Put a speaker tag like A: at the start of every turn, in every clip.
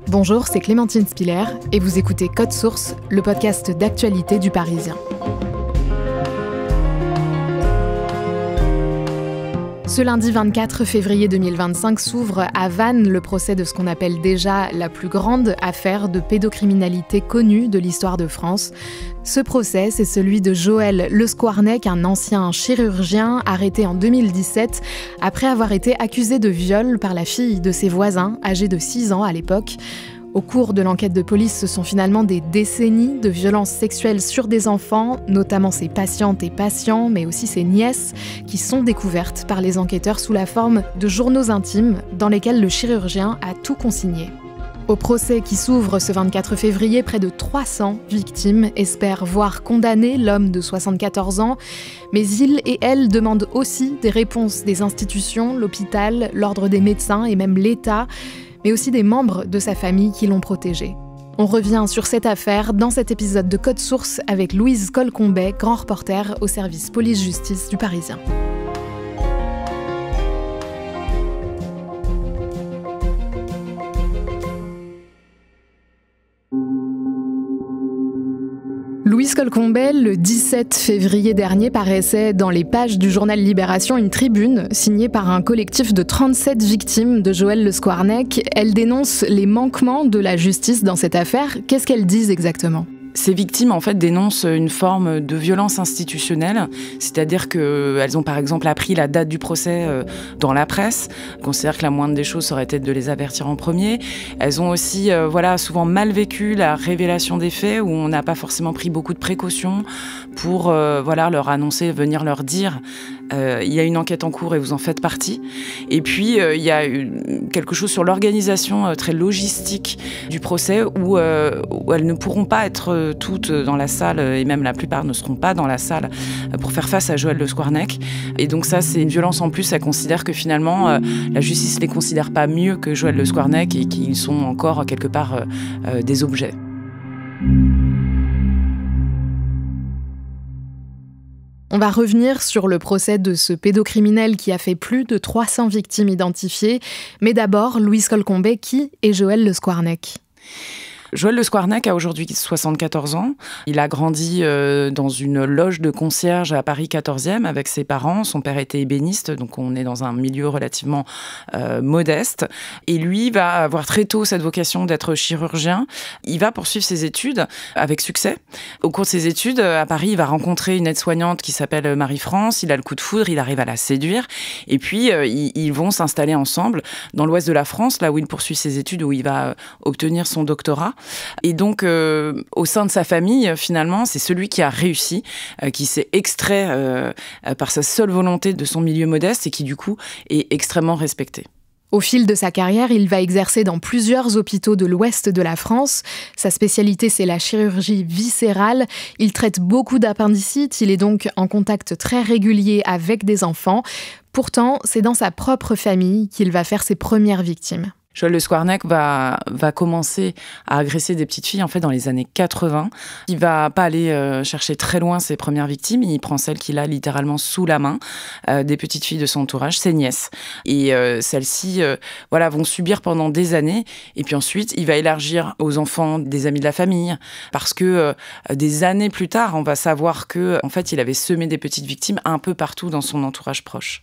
A: Bonjour, c'est Clémentine Spiller et vous écoutez Code Source, le podcast d'actualité du Parisien. Ce lundi 24 février 2025 s'ouvre à Vannes le procès de ce qu'on appelle déjà la plus grande affaire de pédocriminalité connue de l'histoire de France. Ce procès, c'est celui de Joël Le Squarnec, un ancien chirurgien arrêté en 2017 après avoir été accusé de viol par la fille de ses voisins, âgée de 6 ans à l'époque. Au cours de l'enquête de police, ce sont finalement des décennies de violences sexuelles sur des enfants, notamment ses patientes et patients, mais aussi ses nièces, qui sont découvertes par les enquêteurs sous la forme de journaux intimes dans lesquels le chirurgien a tout consigné. Au procès qui s'ouvre ce 24 février, près de 300 victimes espèrent voir condamner l'homme de 74 ans, mais ils et elles demandent aussi des réponses des institutions, l'hôpital, l'ordre des médecins et même l'État, mais aussi des membres de sa famille qui l'ont protégé. On revient sur cette affaire dans cet épisode de Code Source avec Louise Colcombet, grand reporter au service police-justice du Parisien. Louise Colcombet, le 17 février dernier, paraissait dans les pages du journal Libération une tribune signée par un collectif de 37 victimes de Joël Le Squarnec. Elle dénonce les manquements de la justice dans cette affaire. Qu'est-ce qu'elles disent exactement ?
B: Ces victimes, en fait, dénoncent une forme de violence institutionnelle, c'est-à-dire qu'elles ont, par exemple, appris la date du procès dans la presse. Elles considèrent que la moindre des choses serait peut-être de les avertir en premier. Elles ont aussi, souvent mal vécu la révélation des faits, où on n'a pas forcément pris beaucoup de précautions pour, leur annoncer, venir leur dire il y a une enquête en cours et vous en faites partie. Et puis, il y a quelque chose sur l'organisation très logistique du procès où elles ne pourront pas être toutes dans la salle, et même la plupart ne seront pas dans la salle pour faire face à Joël Le Squarnec. Et donc ça, c'est une violence en plus. Elles considèrent que finalement, la justice ne les considère pas mieux que Joël Le Squarnec et qu'ils sont encore quelque part des objets.
A: On va revenir sur le procès de ce pédocriminel qui a fait plus de 300 victimes identifiées. Mais d'abord, Louise Colcombet, qui est Joël Le Squarnec ?
B: Joël Le Squarnec a aujourd'hui 74 ans. Il a grandi dans une loge de concierge à Paris 14e avec ses parents. Son père était ébéniste, donc on est dans un milieu relativement modeste. Et lui va avoir très tôt cette vocation d'être chirurgien. Il va poursuivre ses études avec succès. Au cours de ses études, à Paris, il va rencontrer une aide-soignante qui s'appelle Marie-France. Il a le coup de foudre, il arrive à la séduire. Et puis, ils vont s'installer ensemble dans l'ouest de la France, là où il poursuit ses études, où il va obtenir son doctorat. Et donc, au sein de sa famille, finalement, c'est celui qui a réussi, qui s'est extrait par sa seule volonté de son milieu modeste et qui, du coup, est extrêmement respecté.
A: Au fil de sa carrière, il va exercer dans plusieurs hôpitaux de l'ouest de la France. Sa spécialité, c'est la chirurgie viscérale. Il traite beaucoup d'appendicites. Il est donc en contact très régulier avec des enfants. Pourtant, c'est dans sa propre famille qu'il va faire ses premières victimes.
B: Joël Le Squarnec va commencer à agresser des petites filles en fait dans les années 80. Il va pas aller chercher très loin ses premières victimes. Il prend celles qu'il a littéralement sous la main, des petites filles de son entourage, ses nièces. Et celles-ci, vont subir pendant des années. Et puis ensuite, il va élargir aux enfants des amis de la famille, parce que des années plus tard, on va savoir que en fait, il avait semé des petites victimes un peu partout dans son entourage proche.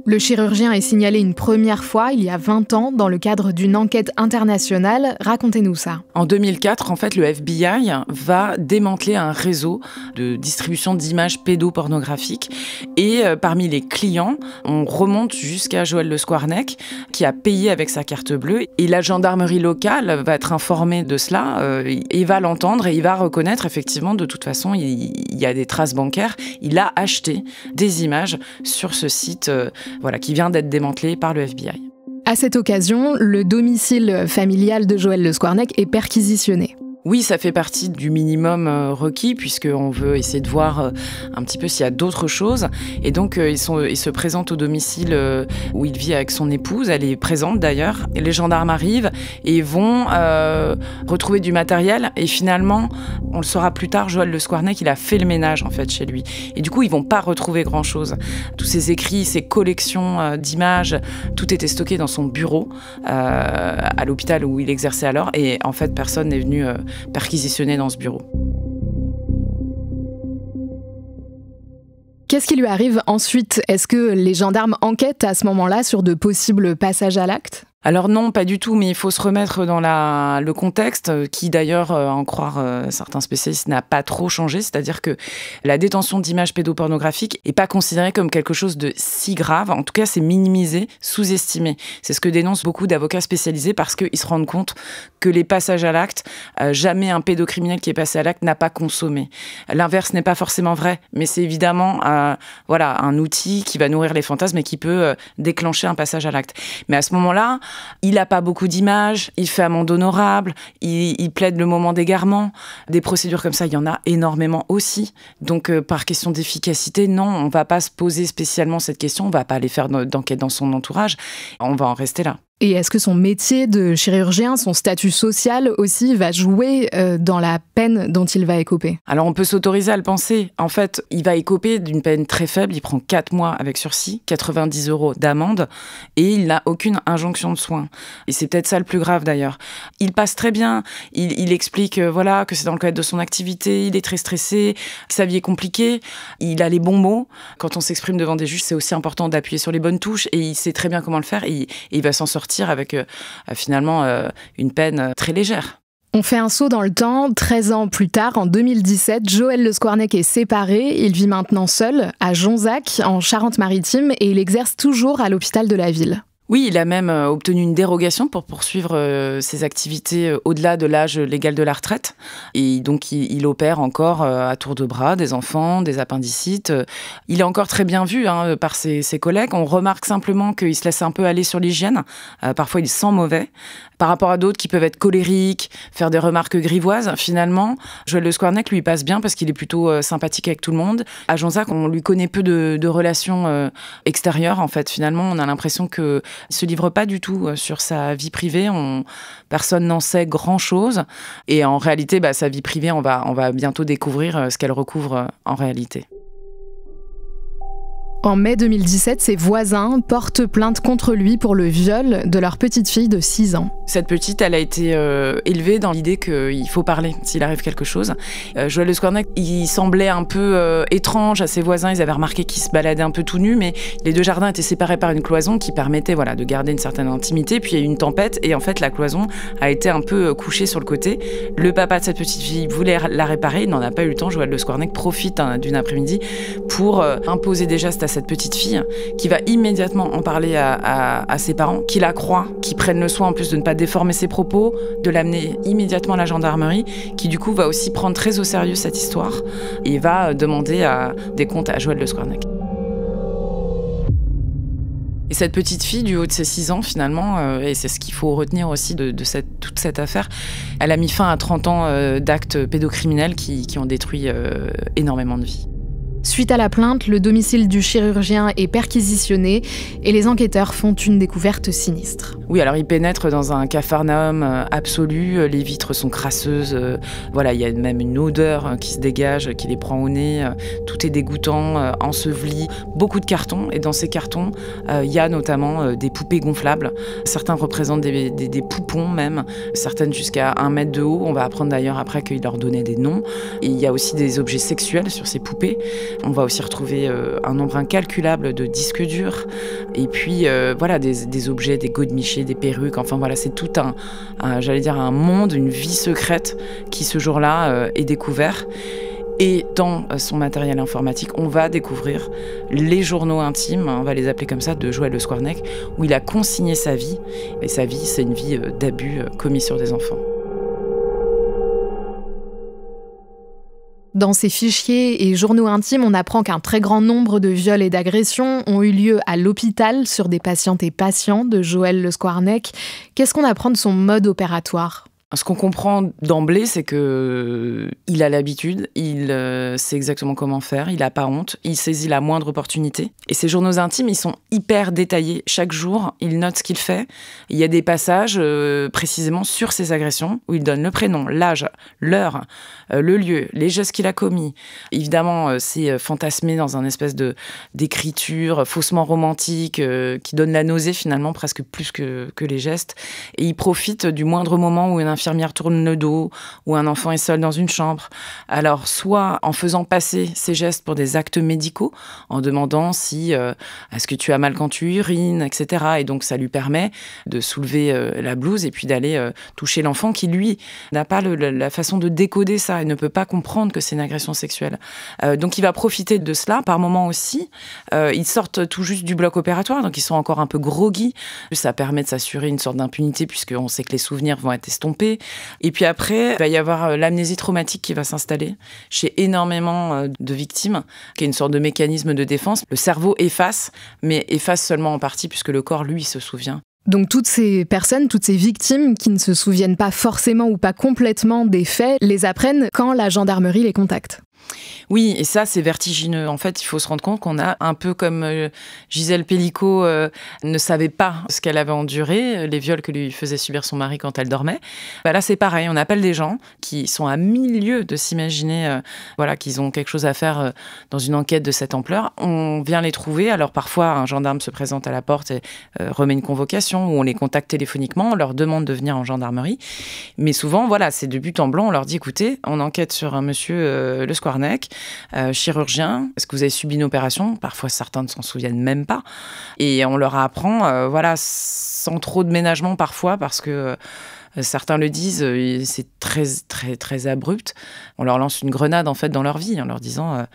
A: Le chirurgien est signalé une première fois, il y a 20 ans, dans le cadre d'une enquête internationale. Racontez-nous ça.
B: En 2004, en fait, le FBI va démanteler un réseau de distribution d'images pédopornographiques. Et parmi les clients, on remonte jusqu'à Joël Le Squarnec, qui a payé avec sa carte bleue. Et la gendarmerie locale va être informée de cela, et va l'entendre, et il va reconnaître, effectivement, de toute façon, il y a des traces bancaires. Il a acheté des images sur ce site qui vient d'être démantelé par le FBI.
A: À cette occasion, le domicile familial de Joël Le Squarnec est perquisitionné.
B: Oui, ça fait partie du minimum requis, puisqu'on veut essayer de voir un petit peu s'il y a d'autres choses. Et donc, ils se présentent au domicile où il vit avec son épouse. Elle est présente d'ailleurs. Et les gendarmes arrivent et vont retrouver du matériel. Et finalement, on le saura plus tard, Joël Le Squarnec, il a fait le ménage en fait chez lui. Et du coup, ils vont pas retrouver grand-chose. Tous ses écrits, ses collections d'images, tout était stocké dans son bureau à l'hôpital où il exerçait alors. Et en fait, personne n'est venu perquisitionner dans ce bureau.
A: Qu'est-ce qui lui arrive ensuite ? Est-ce que les gendarmes enquêtent à ce moment-là sur de possibles passages à l'acte ?
B: Alors non, pas du tout, mais il faut se remettre dans le contexte qui d'ailleurs, à en croire certains spécialistes, n'a pas trop changé. C'est-à-dire que la détention d'images pédopornographiques n'est pas considérée comme quelque chose de si grave. En tout cas, c'est minimisé, sous-estimé. C'est ce que dénoncent beaucoup d'avocats spécialisés parce qu'ils se rendent compte que les passages à l'acte, jamais un pédocriminel qui est passé à l'acte n'a pas consommé. L'inverse n'est pas forcément vrai, mais c'est évidemment un outil qui va nourrir les fantasmes et qui peut déclencher un passage à l'acte. Mais à ce moment-là, il n'a pas beaucoup d'images, il fait amende honorable, il plaide le moment d'égarement. Des procédures comme ça, il y en a énormément aussi. Donc, par question d'efficacité, non, on ne va pas se poser spécialement cette question, on ne va pas aller faire d'enquête dans son entourage, on va en rester là.
A: Et est-ce que son métier de chirurgien, son statut social aussi, va jouer dans la peine dont il va écoper ?
B: Alors on peut s'autoriser à le penser. En fait, il va écoper d'une peine très faible. Il prend 4 mois avec sursis, 90 € d'amende, et il n'a aucune injonction de soins. Et c'est peut-être ça le plus grave d'ailleurs. Il passe très bien. Il explique que c'est dans le cadre de son activité. Il est très stressé, que sa vie est compliquée. Il a les bons mots. Quand on s'exprime devant des juges, c'est aussi important d'appuyer sur les bonnes touches. Et il sait très bien comment le faire. Et il va s'en sortir avec finalement une peine très légère.
A: On fait un saut dans le temps. 13 ans plus tard, en 2017, Joël Le Squarnec est séparé. Il vit maintenant seul à Jonzac, en Charente-Maritime, et il exerce toujours à l'hôpital de la ville.
B: Oui, il a même obtenu une dérogation pour poursuivre ses activités au-delà de l'âge légal de la retraite. Et donc, il opère encore à tour de bras des enfants, des appendicites. Il est encore très bien vu par ses collègues. On remarque simplement qu'il se laisse un peu aller sur l'hygiène. Parfois, il sent mauvais. Par rapport à d'autres qui peuvent être colériques, faire des remarques grivoises, finalement, Joël Le Squarnec lui passe bien parce qu'il est plutôt sympathique avec tout le monde. À Jonzac, on lui connaît peu de relations extérieures. En fait, finalement, on a l'impression que il ne se livre pas du tout sur sa vie privée. Personne n'en sait grand-chose. Et en réalité, sa vie privée, on va bientôt découvrir ce qu'elle recouvre en réalité.
A: En mai 2017, ses voisins portent plainte contre lui pour le viol de leur petite fille de 6 ans.
B: Cette petite, elle a été élevée dans l'idée qu'il faut parler s'il arrive quelque chose. Joël Le Squarnec, il semblait un peu étrange à ses voisins. Ils avaient remarqué qu'il se baladait un peu tout nu, mais les deux jardins étaient séparés par une cloison qui permettait de garder une certaine intimité. Puis il y a eu une tempête et en fait, la cloison a été un peu couchée sur le côté. Le papa de cette petite fille voulait la réparer. Il n'en a pas eu le temps. Joël Le Squarnec profite d'une après-midi pour imposer des gestes à cette petite fille qui va immédiatement en parler à ses parents, qui la croient, qui prennent le soin en plus de ne pas déformer ses propos, de l'amener immédiatement à la gendarmerie, qui du coup va aussi prendre très au sérieux cette histoire et va demander des comptes à Joël Le Squarnec. Et cette petite fille, du haut de ses 6 ans finalement, et c'est ce qu'il faut retenir aussi de toute cette affaire, elle a mis fin à 30 ans d'actes pédocriminels qui ont détruit énormément de vies.
A: Suite à la plainte, le domicile du chirurgien est perquisitionné et les enquêteurs font une découverte sinistre.
B: Oui, alors ils pénètrent dans un capharnaüm absolu, les vitres sont crasseuses, il y a même une odeur qui se dégage, qui les prend au nez, tout est dégoûtant, enseveli, beaucoup de cartons, et dans ces cartons, il y a notamment des poupées gonflables. Certains représentent des poupons même, certaines jusqu'à 1 mètre de haut, on va apprendre d'ailleurs après qu'ils leur donnaient des noms. Et il y a aussi des objets sexuels sur ces poupées. On va aussi retrouver un nombre incalculable de disques durs. Et puis, des objets, des godemichés, des perruques. Enfin, c'est tout un monde, une vie secrète qui, ce jour-là, est découvert. Et dans son matériel informatique, on va découvrir les journaux intimes, on va les appeler comme ça, de Joël Le Squarnec, où il a consigné sa vie. Et sa vie, c'est une vie d'abus commis sur des enfants.
A: Dans ces fichiers et journaux intimes, on apprend qu'un très grand nombre de viols et d'agressions ont eu lieu à l'hôpital sur des patientes et patients de Joël Le Squarnec. Qu'est-ce qu'on apprend de son mode opératoire ?
B: Ce qu'on comprend d'emblée, c'est que il a l'habitude, il sait exactement comment faire, il n'a pas honte, il saisit la moindre opportunité. Et ses journaux intimes, ils sont hyper détaillés. Chaque jour, il note ce qu'il fait. Il y a des passages précisément sur ses agressions où il donne le prénom, l'âge, l'heure, le lieu, les gestes qu'il a commis. Évidemment, c'est fantasmé dans un espèce d'écriture faussement romantique qui donne la nausée finalement, presque plus que les gestes. Et il profite du moindre moment où une infirmière tourne le dos, où un enfant est seul dans une chambre. Alors, soit en faisant passer ces gestes pour des actes médicaux, en demandant si est-ce que tu as mal quand tu urines, etc. Et donc, ça lui permet de soulever la blouse et puis d'aller toucher l'enfant qui, lui, n'a pas la façon de décoder ça et ne peut pas comprendre que c'est une agression sexuelle. Donc, il va profiter de cela. Par moments aussi, ils sortent tout juste du bloc opératoire, donc ils sont encore un peu groggy. Ça permet de s'assurer une sorte d'impunité puisqu'on sait que les souvenirs vont être estompés. Et puis après, il va y avoir l'amnésie traumatique qui va s'installer chez énormément de victimes, qui est une sorte de mécanisme de défense. Le cerveau efface, mais efface seulement en partie puisque le corps, lui, se souvient.
A: Donc toutes ces personnes, toutes ces victimes qui ne se souviennent pas forcément ou pas complètement des faits, les apprennent quand la gendarmerie les contacte.
B: Oui, et ça, c'est vertigineux. En fait, il faut se rendre compte qu'on a un peu comme Gisèle Pellicot ne savait pas ce qu'elle avait enduré, les viols que lui faisait subir son mari quand elle dormait. Là, c'est pareil. On appelle des gens qui sont à milieu de s'imaginer qu'ils ont quelque chose à faire dans une enquête de cette ampleur. On vient les trouver. Alors, parfois, un gendarme se présente à la porte et remet une convocation, ou on les contacte téléphoniquement, on leur demande de venir en gendarmerie. Mais souvent, c'est de but en blanc. On leur dit, écoutez, on enquête sur un monsieur Le Squarnec, chirurgien, est-ce que vous avez subi une opération? Parfois, certains ne s'en souviennent même pas. Et on leur apprend, sans trop de ménagement parfois, parce que certains le disent, c'est très, très, très abrupt. On leur lance une grenade, en fait, dans leur vie, en leur disant,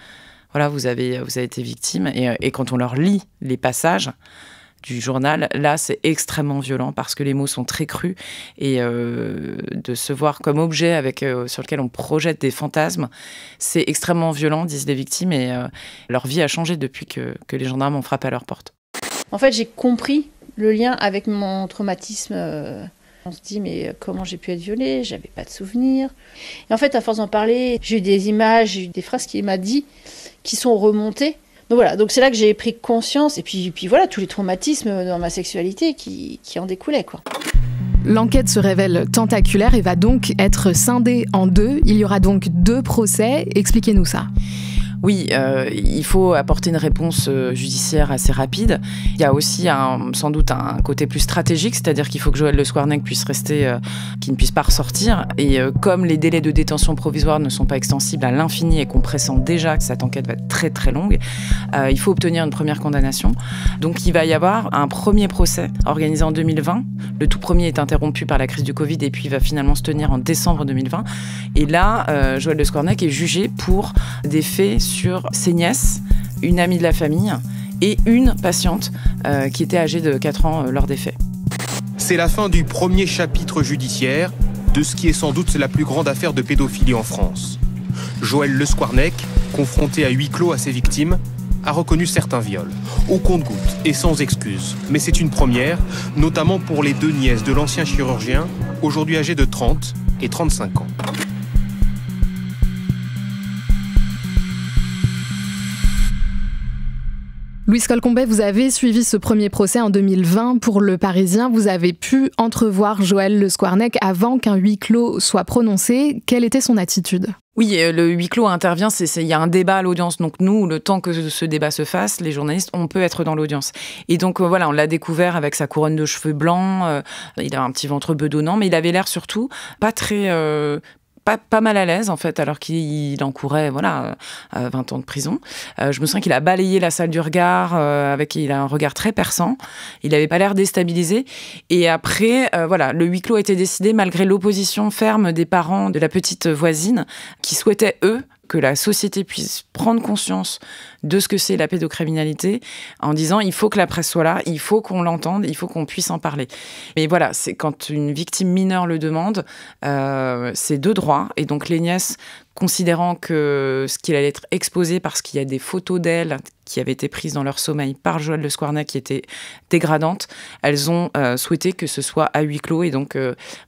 B: vous avez été victime. Et quand on leur lit les passages du journal, là, c'est extrêmement violent parce que les mots sont très crus et de se voir comme objet sur lequel on projette des fantasmes, c'est extrêmement violent, disent les victimes, et leur vie a changé depuis que les gendarmes ont frappé à leur porte.
C: En fait, j'ai compris le lien avec mon traumatisme. On se dit, mais comment j'ai pu être violée? J'avais pas de souvenirs. Et en fait, à force d'en parler, j'ai eu des images, j'ai eu des phrases qu'il m'a dit qui sont remontées. Donc c'est là que j'ai pris conscience, et puis tous les traumatismes dans ma sexualité qui en découlaient, quoi.
A: L'enquête se révèle tentaculaire et va donc être scindée en deux. Il y aura donc 2 procès. Expliquez-nous ça.
B: Oui, il faut apporter une réponse judiciaire assez rapide. Il y a aussi sans doute un côté plus stratégique, c'est-à-dire qu'il faut que Joël Le Squarnec puisse rester, qu'il ne puisse pas ressortir. Et comme les délais de détention provisoire ne sont pas extensibles à l'infini et qu'on pressent déjà que cette enquête va être très très longue, il faut obtenir une première condamnation. Donc il va y avoir un premier procès organisé en 2020. Le tout premier est interrompu par la crise du Covid et puis il va finalement se tenir en décembre 2020. Et là, Joël Le Squarnec est jugé pour des faits sur ses nièces, une amie de la famille et une patiente qui était âgée de 4 ans lors des faits.
D: C'est la fin du premier chapitre judiciaire de ce qui est sans doute la plus grande affaire de pédophilie en France. Joël Le Squarnec, confronté à huis clos à ses victimes, a reconnu certains viols, au compte-gouttes et sans excuse. Mais c'est une première, notamment pour les 2 nièces de l'ancien chirurgien, aujourd'hui âgées de 30 et 35 ans.
A: Louise Colcombet, vous avez suivi ce premier procès en 2020 pour Le Parisien. Vous avez pu entrevoir Joël Le Squarnec avant qu'un huis clos soit prononcé. Quelle était son attitude ?
B: Oui, le huis clos intervient, il y a un débat à l'audience. Donc nous, le temps que ce débat se fasse, les journalistes, on peut être dans l'audience. Et donc on l'a découvert avec sa couronne de cheveux blancs, il a un petit ventre bedonnant, mais il avait l'air surtout pas très... Pas mal à l'aise, en fait, alors qu'il encourait 20 ans de prison. Je me souviens qu'il a balayé la salle du regard, il a un regard très perçant. Il n'avait pas l'air déstabilisé. Et après, le huis clos a été décidé malgré l'opposition ferme des parents de la petite voisine qui souhaitaient, eux, que la société puisse prendre conscience de ce que c'est la pédocriminalité en disant il faut que la presse soit là, il faut qu'on l'entende, il faut qu'on puisse en parler. Mais c'est quand une victime mineure le demande, c'est de droit. Et donc les nièces, considérant que ce qu'il allait être exposé parce qu'il y a des photos d'elle qui avaient été prises dans leur sommeil par Joël Le Squarnec qui étaient dégradantes, elles ont souhaité que ce soit à huis clos et donc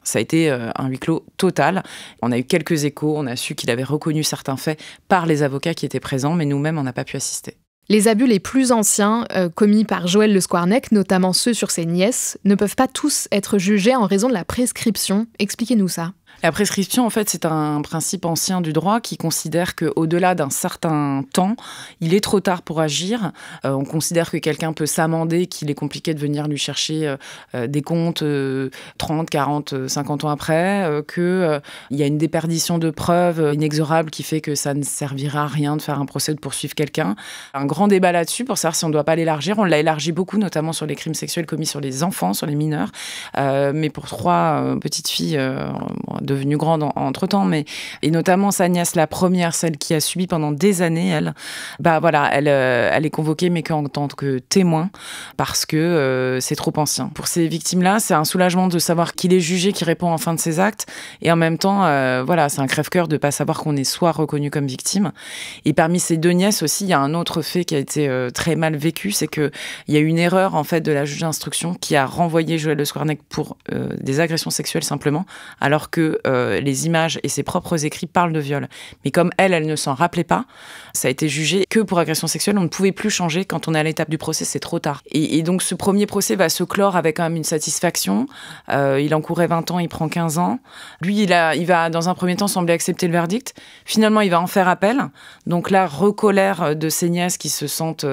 B: ça a été un huis clos total. On a eu quelques échos, on a su qu'il avait reconnu certains faits par les avocats qui étaient présents, mais nous-mêmes, on n'a pas pu assister.
A: Les abus les plus anciens commis par Joël Le Squarnec, notamment ceux sur ses nièces, ne peuvent pas tous être jugés en raison de la prescription. Expliquez-nous ça.
B: La prescription, en fait, c'est un principe ancien du droit qui considère qu'au-delà d'un certain temps, il est trop tard pour agir. On considère que quelqu'un peut s'amender, qu'il est compliqué de venir lui chercher des comptes 30, 40, 50 ans après, qu'il y a une déperdition de preuves inexorable qui fait que ça ne servira à rien de faire un procès ou de poursuivre quelqu'un. Un grand débat là-dessus pour savoir si on ne doit pas l'élargir. On l'a élargi beaucoup, notamment sur les crimes sexuels commis sur les enfants, sur les mineurs. Mais pour 3 petites filles devenue grande entre-temps, et notamment sa nièce, la première, celle qui a subi pendant des années, elle est convoquée, mais qu'en tant que témoin, parce que c'est trop ancien. Pour ces victimes-là, c'est un soulagement de savoir qu'il est jugé, qu'il répond en fin de ses actes, et en même temps, c'est un crève-cœur de ne pas savoir qu'on est soit reconnu comme victime. Et parmi ces 2 nièces aussi, il y a un autre fait qui a été très mal vécu, c'est qu'il y a eu une erreur en fait de la juge d'instruction qui a renvoyé Joël Le Squarnec pour des agressions sexuelles simplement, alors que les images et ses propres écrits parlent de viol. Mais comme elle ne s'en rappelait pas, ça a été jugé que pour agression sexuelle, on ne pouvait plus changer. Quand on est à l'étape du procès, c'est trop tard. Et donc ce premier procès va se clore avec quand même une satisfaction. Il encourait 20 ans, il prend 15 ans. Lui, il va dans un premier temps sembler accepter le verdict. Finalement, il va en faire appel. Donc là, recolère de ses nièces qui se sentent,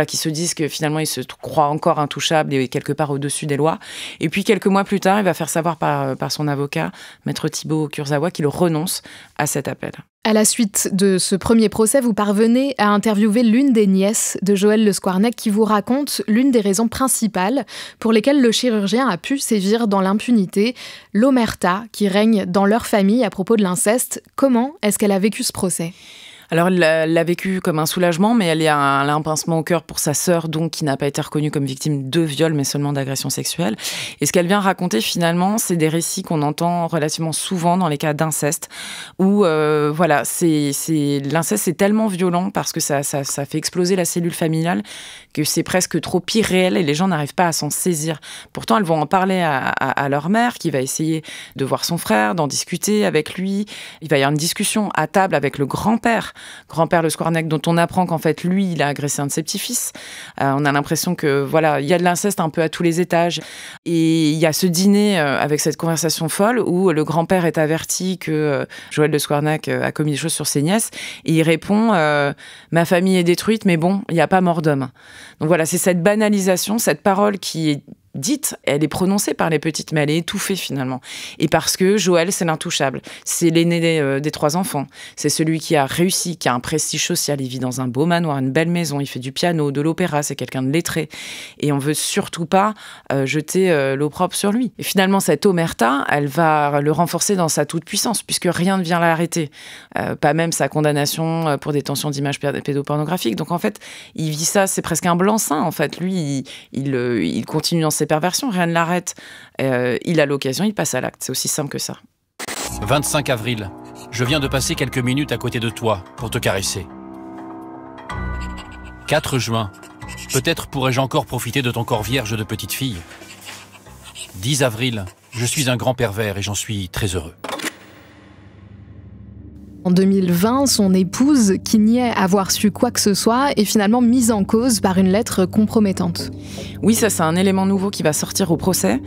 B: qui se disent que finalement, ils se croient encore intouchables et quelque part au-dessus des lois. Et puis quelques mois plus tard, il va faire savoir par son avocat, Maître Thibaut Kurzawa, qu'il renonce à cet appel.
A: À la suite de ce premier procès, vous parvenez à interviewer l'une des nièces de Joël Le Squarnec qui vous raconte l'une des raisons principales pour lesquelles le chirurgien a pu sévir dans l'impunité, l'omerta qui règne dans leur famille à propos de l'inceste. Comment est-ce qu'elle a vécu ce procès ?
B: Alors, elle l'a vécu comme un soulagement, mais elle a un pincement au cœur pour sa sœur, donc qui n'a pas été reconnue comme victime de viol, mais seulement d'agression sexuelle. Et ce qu'elle vient raconter, finalement, c'est des récits qu'on entend relativement souvent dans les cas d'inceste, où, l'inceste, c'est tellement violent parce que ça fait exploser la cellule familiale que c'est presque trop irréel et les gens n'arrivent pas à s'en saisir. Pourtant, elles vont en parler à leur mère, qui va essayer de voir son frère, d'en discuter avec lui. Il va y avoir une discussion à table avec le grand-père Le Squarnec, dont on apprend qu'en fait, lui, il a agressé un de ses petits-fils. On a l'impression que, il y a de l'inceste un peu à tous les étages. Et il y a ce dîner avec cette conversation folle où le grand-père est averti que Joël Le Squarnec a commis des choses sur ses nièces. Et il répond « Ma famille est détruite, mais bon, il n'y a pas mort d'homme. » Donc voilà, c'est cette banalisation, cette parole qui est dite, elle est prononcée par les petites, mais elle est étouffée finalement. Et parce que Joël, c'est l'intouchable. C'est l'aîné des 3 enfants. C'est celui qui a réussi, qui a un prestige social. Il vit dans un beau manoir, une belle maison. Il fait du piano, de l'opéra. C'est quelqu'un de lettré. Et on veut surtout pas jeter l'opprobre sur lui. Et finalement, cette omerta, elle va le renforcer dans sa toute-puissance, puisque rien ne vient l'arrêter. Pas même sa condamnation pour détention d'images pédopornographiques. Donc en fait, il vit ça, c'est presque un blanc-seing. En fait, lui, il continue dans ses perversions, rien ne l'arrête. Il a l'occasion, il passe à l'acte. C'est aussi simple que ça.
E: 25 avril. Je viens de passer quelques minutes à côté de toi pour te caresser. 4 juin. Peut-être pourrais-je encore profiter de ton corps vierge de petite fille. 10 avril. Je suis un grand pervers et j'en suis très heureux.
A: En 2020, son épouse, qui niait avoir su quoi que ce soit, est finalement mise en cause par une lettre compromettante.
B: Oui, ça c'est un élément nouveau qui va sortir au procès.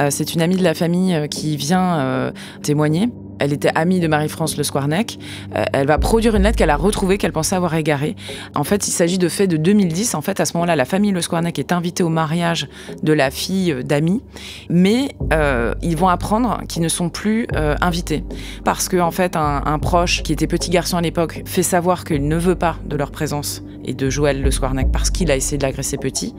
B: C'est une amie de la famille qui vient témoigner. Elle était amie de Marie-France Le Squarnec. Elle va produire une lettre qu'elle a retrouvée, qu'elle pensait avoir égarée. En fait, il s'agit de faits de 2010. En fait, à ce moment-là, la famille Le Squarnec est invitée au mariage de la fille d'amis. Mais ils vont apprendre qu'ils ne sont plus invités. Parce qu'en fait, un proche, qui était petit garçon à l'époque, fait savoir qu'il ne veut pas de leur présence et de Joël Le Squarnec parce qu'il a essayé de l'agresser petit.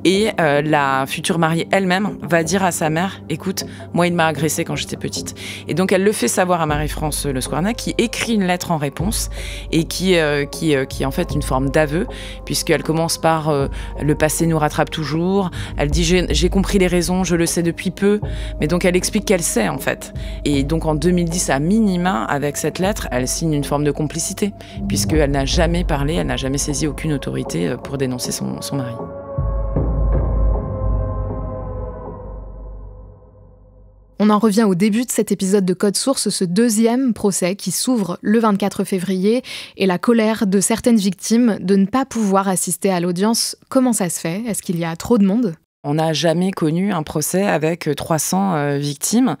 B: Et la future mariée elle-même va dire à sa mère « Écoute, moi, il m'a agressée quand j'étais petite. » Et donc, elle le fait savoir à Marie-France Le Squarnec, qui écrit une lettre en réponse et qui est en fait une forme d'aveu, puisqu'elle commence par le passé nous rattrape toujours. Elle dit j'ai compris les raisons, je le sais depuis peu, mais donc elle explique qu'elle sait en fait. Et donc en 2010, à minima, avec cette lettre, elle signe une forme de complicité, puisqu'elle n'a jamais parlé, elle n'a jamais saisi aucune autorité pour dénoncer son mari.
A: On en revient au début de cet épisode de Code Source, ce deuxième procès qui s'ouvre le 24 février et la colère de certaines victimes de ne pas pouvoir assister à l'audience. Comment ça se fait ? Est-ce qu'il y a trop de monde ?
B: On n'a jamais connu un procès avec 300 victimes.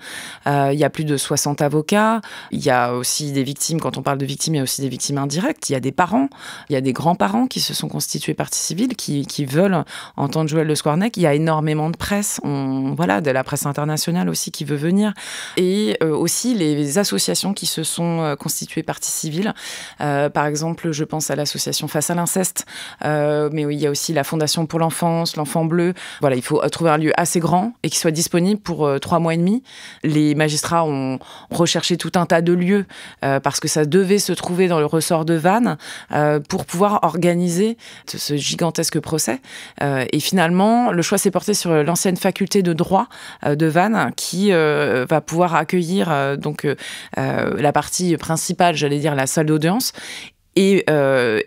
B: Il y a plus de 60 avocats. Il y a aussi des victimes, quand on parle de victimes, il y a aussi des victimes indirectes. Il y a des parents, il y a des grands-parents qui se sont constitués partie civile, qui veulent entendre Joël Le Squarnec. Il y a énormément de presse, de la presse internationale aussi qui veut venir. Et aussi les associations qui se sont constituées partie civile. Par exemple, je pense à l'association Face à l'inceste, mais il y a aussi la Fondation pour l'enfance, l'Enfant bleu. Voilà, il faut trouver un lieu assez grand et qui soit disponible pour 3 mois et demi. Les magistrats ont recherché tout un tas de lieux parce que ça devait se trouver dans le ressort de Vannes pour pouvoir organiser ce gigantesque procès. Et finalement, le choix s'est porté sur l'ancienne faculté de droit de Vannes qui va pouvoir accueillir la partie principale, j'allais dire la salle d'audience. Et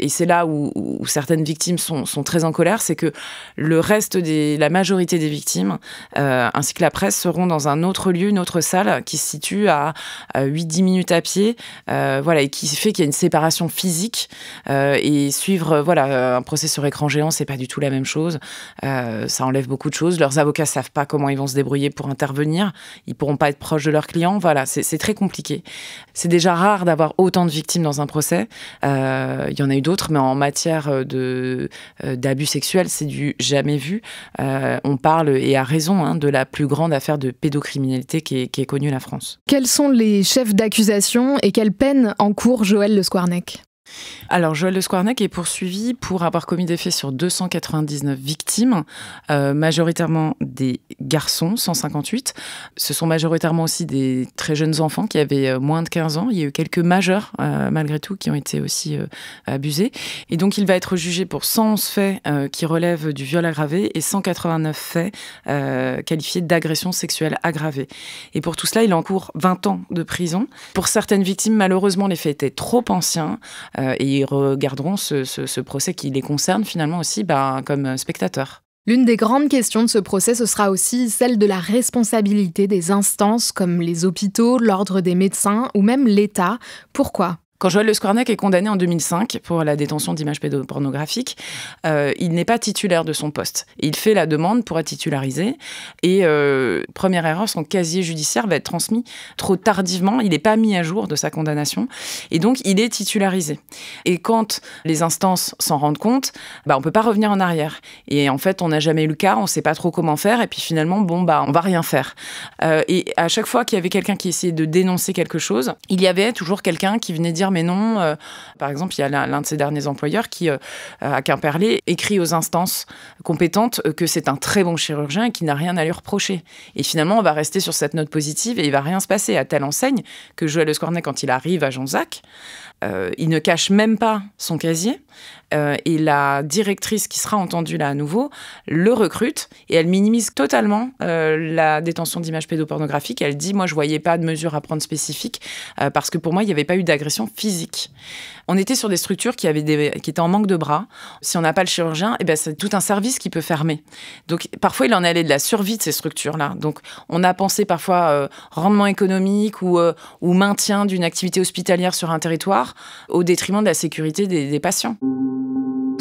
B: c'est là où certaines victimes sont très en colère, c'est que la majorité des victimes, ainsi que la presse, seront dans un autre lieu, une autre salle qui se situe à 8-10 minutes à pied, et qui fait qu'il y a une séparation physique. Et suivre un procès sur écran géant, c'est pas du tout la même chose. Ça enlève beaucoup de choses. Leurs avocats savent pas comment ils vont se débrouiller pour intervenir. Ils pourront pas être proches de leurs clients. Voilà, c'est très compliqué. C'est déjà rare d'avoir autant de victimes dans un procès. Il y en a eu d'autres, mais en matière d'abus sexuels, c'est du jamais vu. On parle, et à raison, de la plus grande affaire de pédocriminalité qui est connue la France.
A: Quels sont les chefs d'accusation et quelle peine encourt Joël Le Squarnec ?
B: Alors, Joël Le Squarnec est poursuivi pour avoir commis des faits sur 299 victimes, majoritairement des garçons, 158. Ce sont majoritairement aussi des très jeunes enfants qui avaient moins de 15 ans. Il y a eu quelques majeurs, malgré tout, qui ont été aussi abusés. Et donc, il va être jugé pour 111 faits qui relèvent du viol aggravé et 189 faits qualifiés d'agression sexuelle aggravée. Et pour tout cela, il encourt 20 ans de prison. Pour certaines victimes, malheureusement, les faits étaient trop anciens. Et ils regarderont ce procès qui les concerne finalement aussi comme spectateurs.
A: L'une des grandes questions de ce procès, ce sera aussi celle de la responsabilité des instances comme les hôpitaux, l'ordre des médecins ou même l'État. Pourquoi ?
B: Quand Joël Le Squarnec est condamné en 2005 pour la détention d'images pédopornographiques, il n'est pas titulaire de son poste. Il fait la demande pour être titularisé et première erreur, son casier judiciaire va être transmis trop tardivement. Il n'est pas mis à jour de sa condamnation et donc il est titularisé. Et quand les instances s'en rendent compte, on peut pas revenir en arrière. Et en fait, on n'a jamais eu le cas, on sait pas trop comment faire et puis finalement, on va rien faire. Et à chaque fois qu'il y avait quelqu'un qui essayait de dénoncer quelque chose, il y avait toujours quelqu'un qui venait dire mais non, par exemple, il y a l'un de ses derniers employeurs qui, à Quimperlé, écrit aux instances compétentes que c'est un très bon chirurgien et qu'il n'a rien à lui reprocher. Et finalement, on va rester sur cette note positive et il va rien se passer, à telle enseigne que Joël Le Squarnec, quand il arrive à Jonzac, il ne cache même pas son casier et la directrice qui sera entendue là à nouveau le recrute et elle minimise totalement la détention d'images pédopornographiques. Elle dit, moi je voyais pas de mesures à prendre spécifiques parce que pour moi il n'y avait pas eu d'agression physique. On était sur des structures qui étaient en manque de bras. Si on n'a pas le chirurgien, c'est tout un service qui peut fermer. Donc parfois il en allait de la survie de ces structures-là. Donc on a pensé parfois rendement économique ou maintien d'une activité hospitalière sur un territoire au détriment de la sécurité des patients.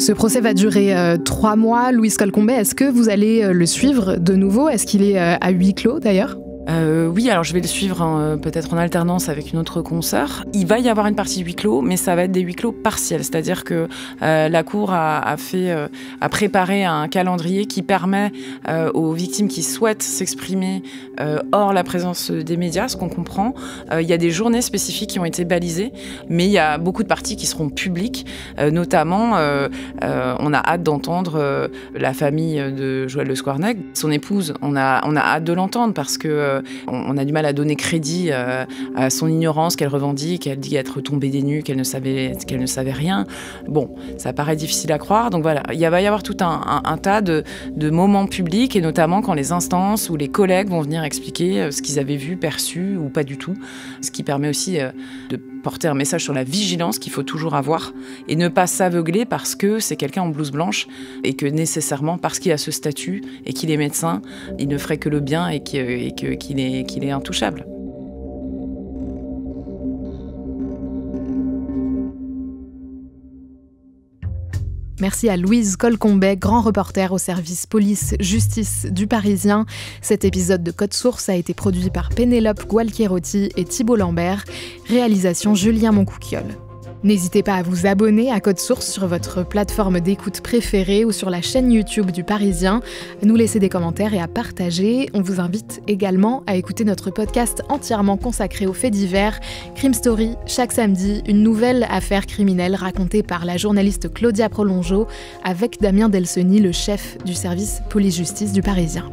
A: Ce procès va durer 3 mois. Louise Colcombet, est-ce que vous allez le suivre de nouveau ? Est-ce qu'il est à huis clos d'ailleurs ?
B: Oui, alors je vais le suivre peut-être en alternance avec une autre consoeur. Il va y avoir une partie huis clos, mais ça va être des huis clos partiels. C'est-à-dire que la Cour a préparé un calendrier qui permet aux victimes qui souhaitent s'exprimer hors la présence des médias, ce qu'on comprend. Il y a des journées spécifiques qui ont été balisées, mais il y a beaucoup de parties qui seront publiques. Notamment, on a hâte d'entendre la famille de Joël Le Squarnec. Son épouse, on a hâte de l'entendre parce que on a du mal à donner crédit à son ignorance qu'elle revendique. Elle dit être tombée des nues, qu'elle ne savait rien. Bon, ça paraît difficile à croire. Donc voilà, il va y avoir tout un tas de moments publics, et notamment quand les instances ou les collègues vont venir expliquer ce qu'ils avaient vu, perçu ou pas du tout. Ce qui permet aussi de porter un message sur la vigilance qu'il faut toujours avoir et ne pas s'aveugler parce que c'est quelqu'un en blouse blanche et que nécessairement, parce qu'il a ce statut et qu'il est médecin, il ne ferait que le bien et qu'il est intouchable.
A: Merci à Louise Colcombet, grand reporter au service police-justice du Parisien. Cet épisode de Code Source a été produit par Pénélope Gualquierotti et Thibault Lambert. Réalisation Julien Moncouquiol. N'hésitez pas à vous abonner à Code Source sur votre plateforme d'écoute préférée ou sur la chaîne YouTube du Parisien, à nous laisser des commentaires et à partager. On vous invite également à écouter notre podcast entièrement consacré aux faits divers, Crime Story, chaque samedi, une nouvelle affaire criminelle racontée par la journaliste Claudia Prolongeau avec Damien Delseny, le chef du service police-justice du Parisien.